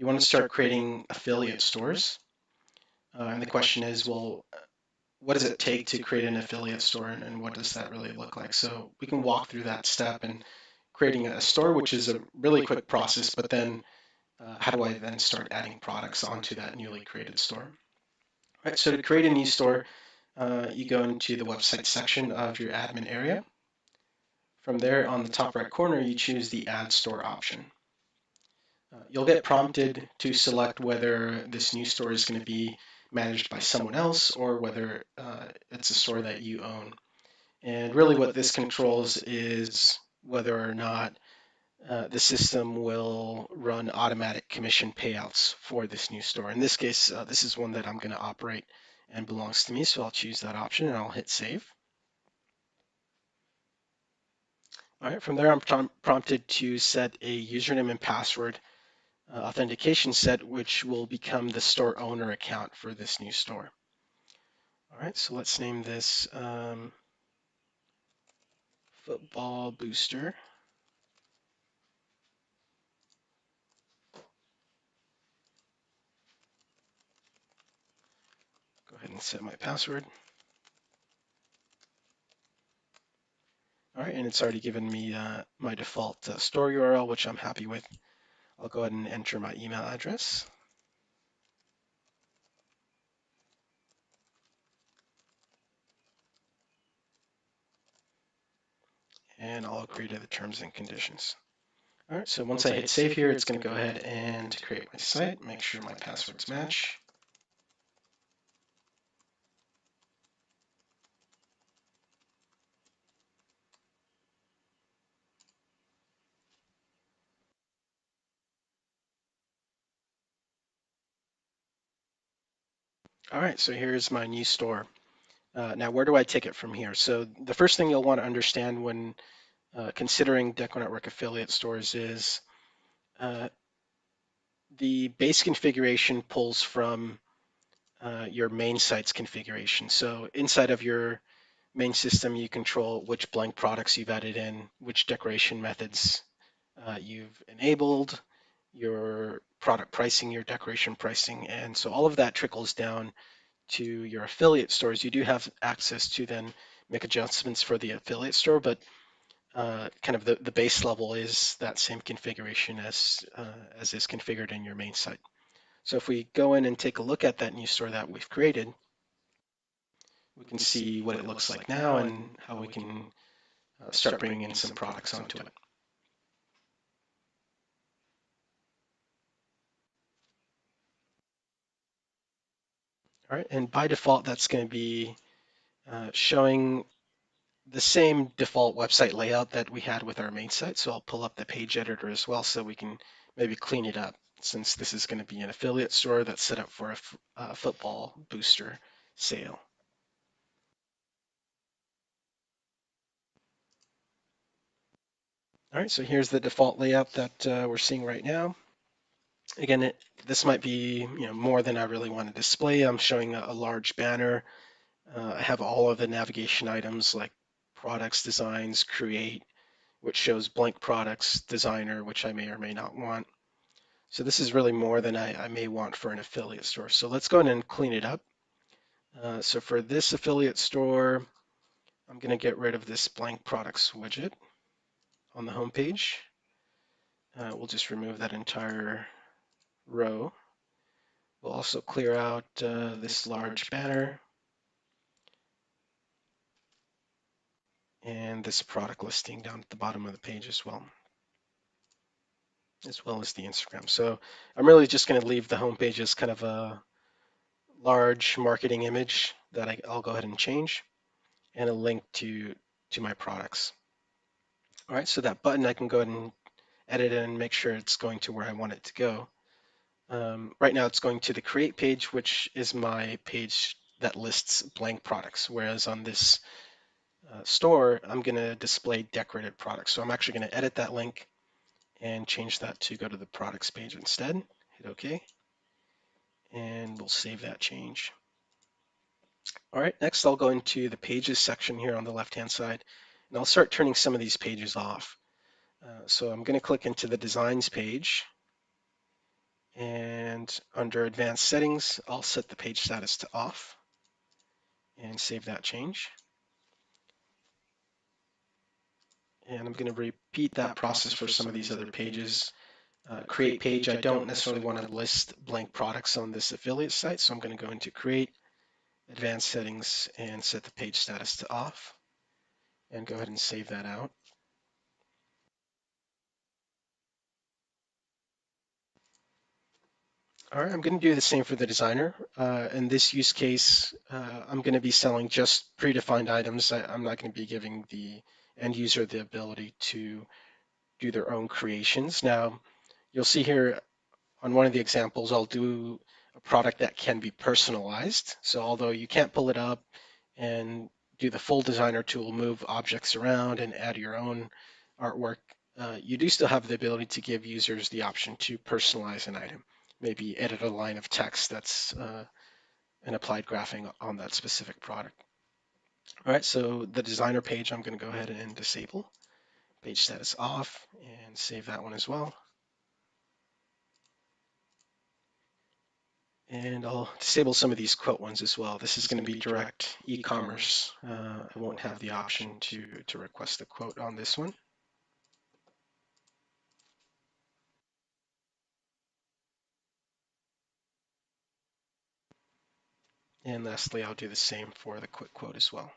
you want to start creating affiliate stores. And the question is, well, what does it take to create an affiliate store, and what does that really look like? So we can walk through that step and creating a store, which is a really quick process, but then how do I then start adding products onto that newly created store? Right, so to create a new store, you go into the website section of your admin area. From there, on the top right corner, you choose the Add Store option. You'll get prompted to select whether this new store is going to be managed by someone else or whether it's a store that you own. And really what this controls is whether or not the system will run automatic commission payouts for this new store. In this case, this is one that I'm going to operate and belongs to me, so I'll choose that option and I'll hit save. All right, from there I'm prompted to set a username and password authentication set, which will become the store owner account for this new store. All right, so let's name this Football Booster. Go ahead and set my password. All right, and it's already given me my default store URL, which I'm happy with. I'll go ahead and enter my email address. And I'll agree to the terms and conditions. All right, so once I hit save here, it's going to go ahead and create my site, make sure my passwords match. All right, so here's my new store. Now, where do I take it from here? So the first thing you'll want to understand when considering DecoNetwork affiliate stores is the base configuration pulls from your main site's configuration. So inside of your main system, you control which blank products you've added in, which decoration methods you've enabled, your product pricing, your decoration pricing, and so all of that trickles down to your affiliate stores. You do have access to then make adjustments for the affiliate store, but kind of the base level is that same configuration as is configured in your main site. So if we go in and take a look at that new store that we've created, we can see what it looks like now and how we can start bringing in some products onto it. All right, and by default, that's going to be showing the same default website layout that we had with our main site. So I'll pull up the page editor as well so we can maybe clean it up, since this is going to be an affiliate store that's set up for a football booster sale. All right, so here's the default layout that we're seeing right now. Again, this might be more than I really want to display. I'm showing a large banner. I have all of the navigation items like products, designs, create, which shows blank products, designer, which I may or may not want. So this is really more than I may want for an affiliate store. So let's go ahead and clean it up. So for this affiliate store, I'm going to get rid of this blank products widget on the home page. We'll just remove that entire row. We'll also clear out this large banner and this product listing down at the bottom of the page as well as the Instagram. So I'm really just going to leave the home page as kind of a large marketing image that I'll go ahead and change, and a link to my products. All right, so that button I can go ahead and edit it and make sure it's going to where I want it to go. Right now it's going to the create page, which is my page that lists blank products, whereas on this store, I'm going to display decorated products. So I'm actually going to edit that link and change that to go to the products page instead. Hit OK, and we'll save that change. All right, next I'll go into the pages section here on the left-hand side, and I'll start turning some of these pages off. So I'm going to click into the designs page, and And under advanced settings, I'll set the page status to off and save that change. And I'm going to repeat that process for some of these other pages. Create page, I don't necessarily want to list blank products on this affiliate site, so I'm going to go into create, advanced settings, and set the page status to off, and go ahead and save that out. All right, I'm going to do the same for the designer. In this use case, I'm going to be selling just predefined items. I'm not going to be giving the end user the ability to do their own creations. Now, you'll see here on one of the examples, I'll do a product that can be personalized. So although you can't pull it up and do the full designer tool, move objects around and add your own artwork, you do still have the ability to give users the option to personalize an item. Maybe edit a line of text that's an applied graphing on that specific product. All right, so the designer page, I'm going to go ahead and disable. Page status off and save that one as well. And I'll disable some of these quote ones as well. This is going to be direct e-commerce. I won't have the option to request a quote on this one. And lastly, I'll do the same for the quick quote as well.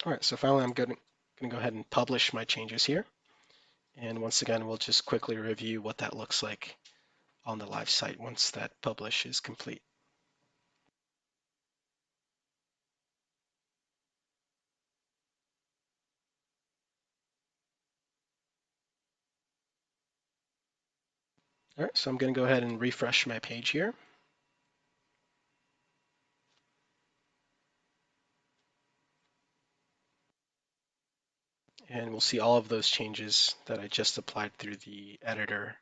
All right, so finally I'm going to go ahead and publish my changes here. And once again, we'll just quickly review what that looks like on the live site once that publish is complete. All right, so I'm going to go ahead and refresh my page here. And we'll see all of those changes that I just applied through the editor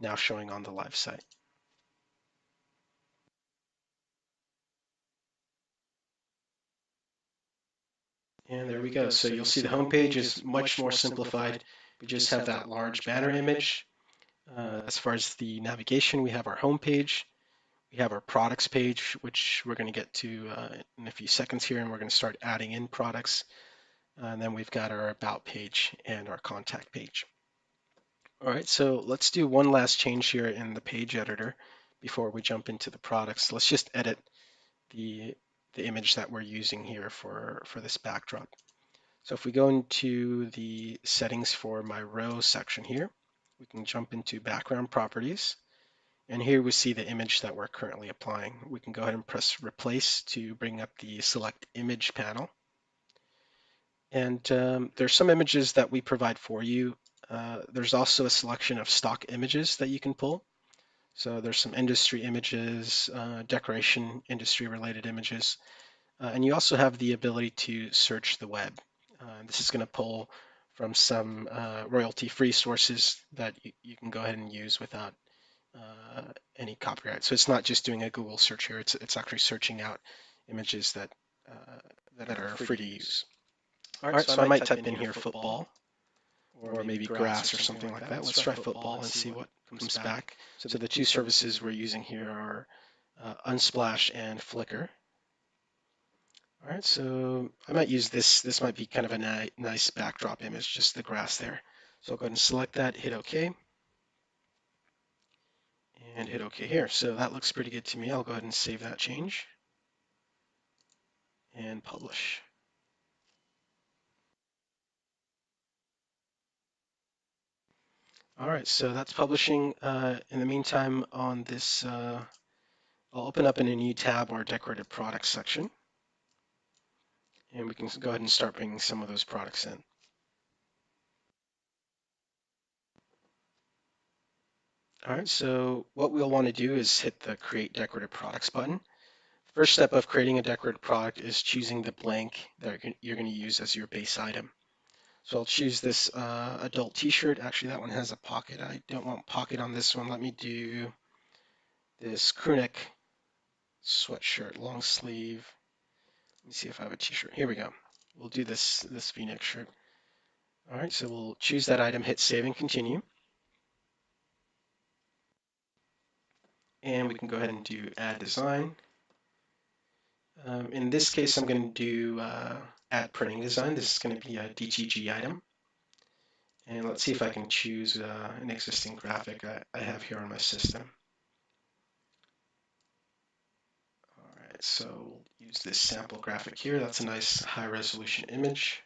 now showing on the live site. And there we go. So you'll see the homepage is much more simplified. We just have that large banner image. As far as the navigation, we have our homepage. We have our products page, which we're going to get to in a few seconds here, and we're going to start adding in products. And then we've got our about page and our contact page. All right, so let's do one last change here in the page editor before we jump into the products. Let's just edit the image that we're using here for this backdrop. So if we go into the settings for my row section here, we can jump into background properties. And here we see the image that we're currently applying. We can go ahead and press replace to bring up the select image panel. And there's some images that we provide for you. There's also a selection of stock images that you can pull. So there's some industry images, decoration industry related images. And you also have the ability to search the web. This is going to pull from some royalty-free sources that you can go ahead and use without any copyright. So it's not just doing a Google search here. It's actually searching out images that are free to use. All right, so I might type in here football or maybe grass or something like that. Let's try football and see what comes back. So the two services we're using here are Unsplash and Flickr. All right, so I might use this. This might be kind of a nice backdrop image, just the grass there. So I'll go ahead and select that, hit OK, and hit OK here. So that looks pretty good to me. I'll go ahead and save that change and publish. All right, so that's publishing. In the meantime, on this, I'll open up in a new tab or decorative products section. And we can go ahead and start bringing some of those products in. All right, so what we'll want to do is hit the Create Decorative Products button. First step of creating a decorative product is choosing the blank that you're going to use as your base item. So I'll choose this adult t-shirt. Actually, that one has a pocket. I don't want pocket on this one. Let me do this crew neck sweatshirt, long sleeve. Let me see if I have a t-shirt. Here we go. We'll do this V-neck shirt. All right, so we'll choose that item, hit save and continue. And we can go ahead and do add design. In this case, I'm going to do add printing design. This is going to be a DTG item. And let's see if I can choose an existing graphic I have here on my system. All right, so we'll use this sample graphic here. That's a nice high resolution image.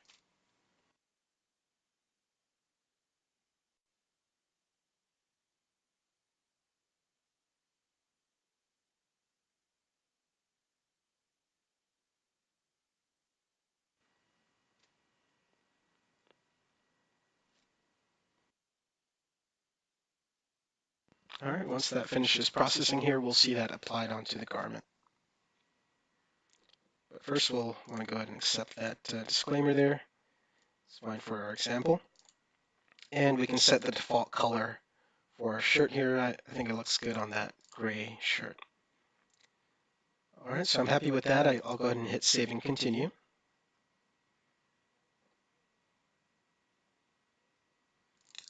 All right, once that finishes processing here, we'll see that applied onto the garment. But first, we'll want to go ahead and accept that disclaimer there. It's fine for our example. And we can set the default color for our shirt here. I think it looks good on that gray shirt. All right, so I'm happy with that. I'll go ahead and hit save and continue.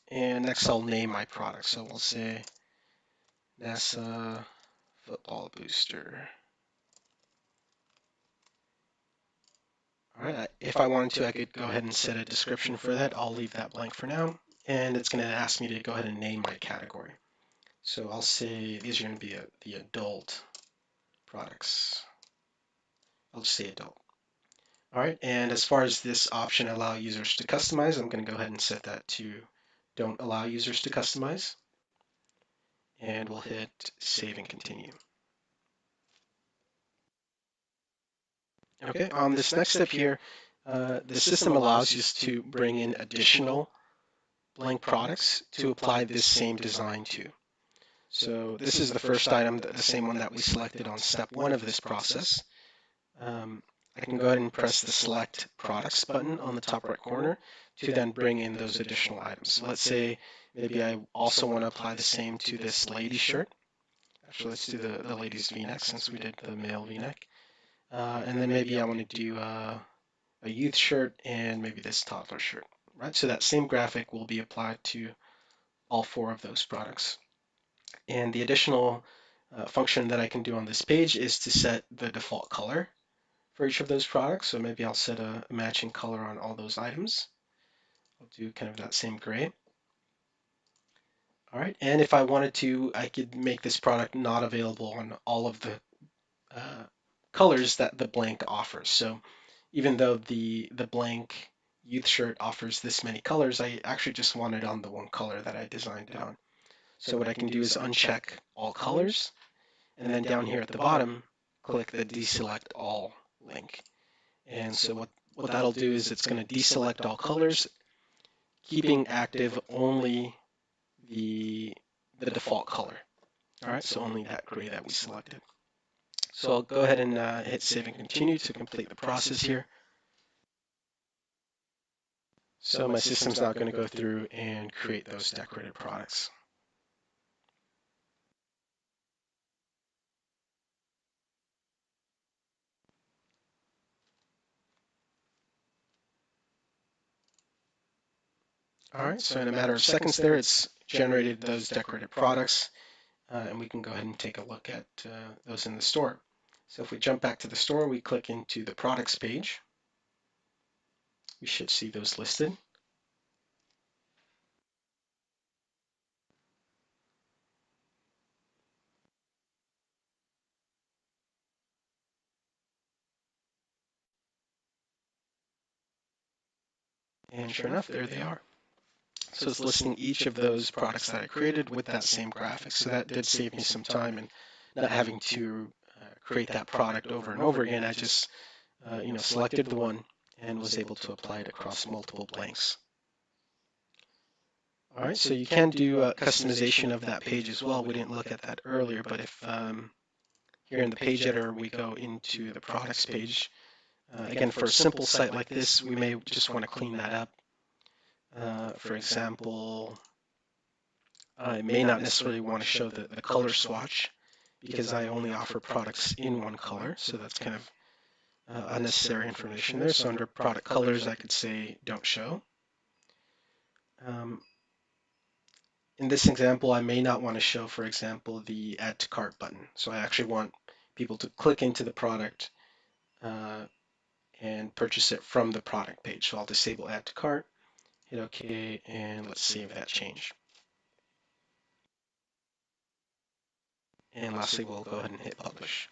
And next I'll name my product. So we'll say NASA football booster. All right, if I wanted to, I could go ahead and set a description for that. I'll leave that blank for now. And it's going to ask me to go ahead and name my category. So I'll say these are going to be the adult products. I'll just say adult. All right, and as far as this option allow users to customize, I'm going to go ahead and set that to don't allow users to customize. And we'll hit save and continue. Okay, on this next step here, the system allows you to bring in additional blank products to apply this same design to. So this is the first item, the same one that we selected on step 1 of this process. I can go ahead and press the select products button on the top right corner to then bring in those additional items. So let's say maybe I also want to apply the same to this lady shirt. Actually, let's do the ladies v-neck since we did the male v-neck. And then maybe I want to do a youth shirt and maybe this toddler shirt, right? So that same graphic will be applied to all 4 of those products. And the additional function that I can do on this page is to set the default color for each of those products. So maybe I'll set a matching color on all those items. I'll do kind of that same gray. All right, and if I wanted to, I could make this product not available on all of the colors that the blank offers. So even though the blank youth shirt offers this many colors, I actually just want it on the one color that I designed it on. So what I can do is uncheck all colors, and then down here at the bottom, click the deselect all link. And so what that'll do is it's going to deselect all colors, keeping active only the default color. All right, so only that gray that we selected. So I'll go ahead and hit save and continue to complete the process here. So my system's now going to go through and create those decorated products. All right, so in a matter of seconds there, it's generated those decorated products, and we can go ahead and take a look at those in the store. So if we jump back to the store, we click into the products page. We should see those listed. And sure enough, there they are. So it's listing each of those products that I created with that same graphic. So that did save me some time and not having to create that product over and over again. I just selected the one and was able to apply it across multiple blanks. All right, so you can do customization of that page as well. We didn't look at that earlier, but if here in the page editor we go into the products page, again, for a simple site like this, we may just want to clean that up. For example, I may not necessarily want to show the color swatch because I only offer products in one color, so that's kind of unnecessary information there. So under product colors, I could say don't show. Um, in this example, I may not want to show, for example, the add to cart button. So I actually want people to click into the product and purchase it from the product page. So I'll disable add to cart, hit OK, and let's save that change. And lastly, we'll go ahead and hit publish.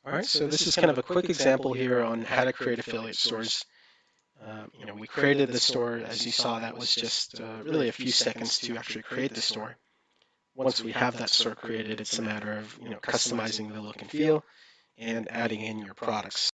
All right, so this is kind of a quick example here on how to create affiliate stores. We created the store, as you saw, that was just really a few seconds to actually create the store. Once we have that store created, it's a matter of customizing the look and feel and adding in your products.